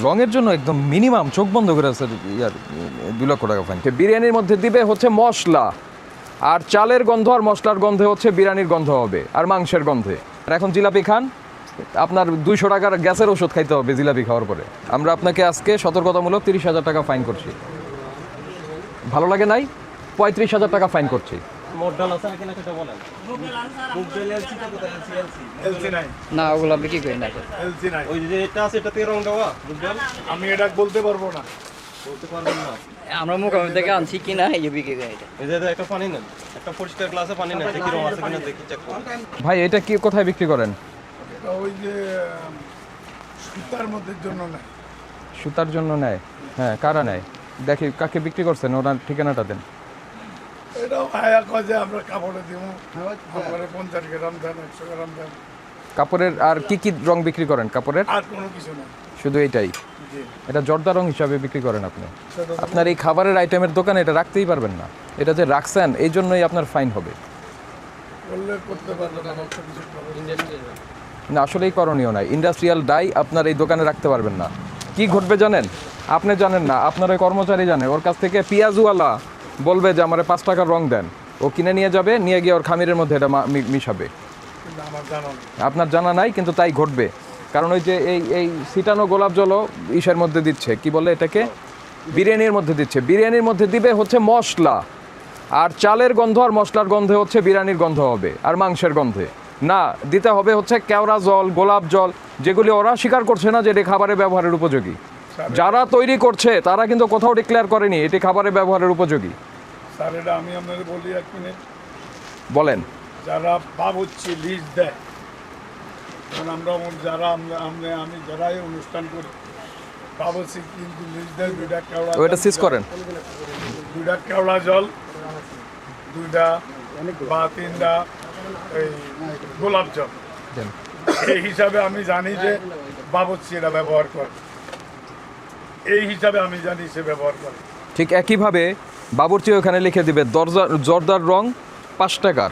রঙের জন্য একদম মিনিমাম চোখ বন্ধ করে আছে ইয়ার 2 লক্ষ টাকা ফাইন। বিরিয়ানির মধ্যে দিবে হচ্ছে মশলা, আর চালের গন্ধ আর মশলার গন্ধে হচ্ছে বিরিয়ানির গন্ধ হবে আর মাংসের গন্ধে। আর এখন জিলাপি খান, আপনার 200 টাকার গ্যাসের ওষুধ খাইতে হবে জিলাপি খাওয়ার পরে। আমরা আপনাকে আজকে সতর্কতামূলক 30,000 টাকা ফাইন করছি। ভালো লাগে নাই? 35,000 টাকা ফাইন করছি। না ওগুলো বিক্রি করি না। আমি এটা বলতে পারবো না। আমরা মোকামি থেকে আনছি কিনা এই যে বিক্রি করি এটা। একটা পানি নেন, একটা পরিষ্কার গ্লাসে পানি নেন, দেখি রং আছে কিনা দেখি চেক করুন। ভাই এটা কি কোথায় বিক্রি করেন? এটা ওই যে সুতার মধ্যে জন্য না, সুতার জন্য নেয়? হ্যাঁ, কারা নেয়? দেখি কাকে বিক্রি করছেন, ওনার ঠিকানাটা দেন। এটাও আয়া কাজে আমরা কাপড়ে দিব, কাপড়ে 50 গ্রাম দেন, 100 গ্রাম দেন। কাপড়ের আর কি কি রং বিক্রি করেন কাপড়ের? আর কোনো কিছু না। শুধু এইটাই? জি, এটা জর্দা রং হিসাবে বিক্রি করেন আপনি? সেটা তো আপনার এই খাবারের আইটেমের দোকানে এটা রাখতেই পারবেন না। এটা যে রাখছেন এই জন্যই আপনার ফাইন হবে। বললে করতে পারবে না, একটা কিছু করবে। না, আসলেই করণীয় নাই। ইন্ডাস্ট্রিয়াল ডাই আপনার এই দোকানে রাখতে পারবেন না। কি ঘটবে জানেন? আপনি জানেন না, আপনার ওই কর্মচারী জানে। ওর কাছ থেকে পেঁয়াজওয়ালা বলবে যে আমার 5 টাকার রং দেন, ও কিনে নিয়ে যাবে, নিয়ে গিয়ে ওর খামিরের মধ্যে এটা মিশাবে। কিন্তু আমার জানা নেই। আপনার জানা নাই, কিন্তু তাই ঘটবে। কারণ ওই যে এই সিটানো গোলাপ জলও ইসের মধ্যে দিচ্ছে, কি বলে এটাকে, বিরিয়ানির মধ্যে দিচ্ছে। বিরিয়ানির মধ্যে দিবে হচ্ছে মশলা, আর চালের গন্ধ আর মশলার গন্ধে হচ্ছে বিরিয়ানির গন্ধ হবে আর মাংসের গন্ধে। না, দিতে হবে হচ্ছে কেওড়া জল, গোলাপ জল, যেগুলি ওরা স্বীকার করছে না যে এটি খাবারের ব্যবহারের উপযোগী। যারা তৈরি করছে তারা কিন্তু কোথাও ডিক্লেয়ার করেনি এটি খাবারের ব্যবহারের উপযোগী। স্যার এটা আমি আপনাদের বলি 1 মিনিট। বলেন। যারা বাবুর্চি লিস্ট দেয়, কারণ যারা আমি যারাই অনুষ্ঠান করি, বাবুর্চি কিন্তু লিস্ট দেয় 2টা কেওড়া, ওইটা সিজ করেন। 2টা কেওড়া জল, 2টা বা 3টা এই গোলাপ জল। দেন। এই হিসাবে আমি জানি যে বাবুর্চি এটা ব্যবহার করে, এই হিসাবে আমি জানি সে ব্যবহার করে। ঠিক একইভাবে বাবুর্চি ওখানে লিখে দিবে জর্দার রং 5 টাকার।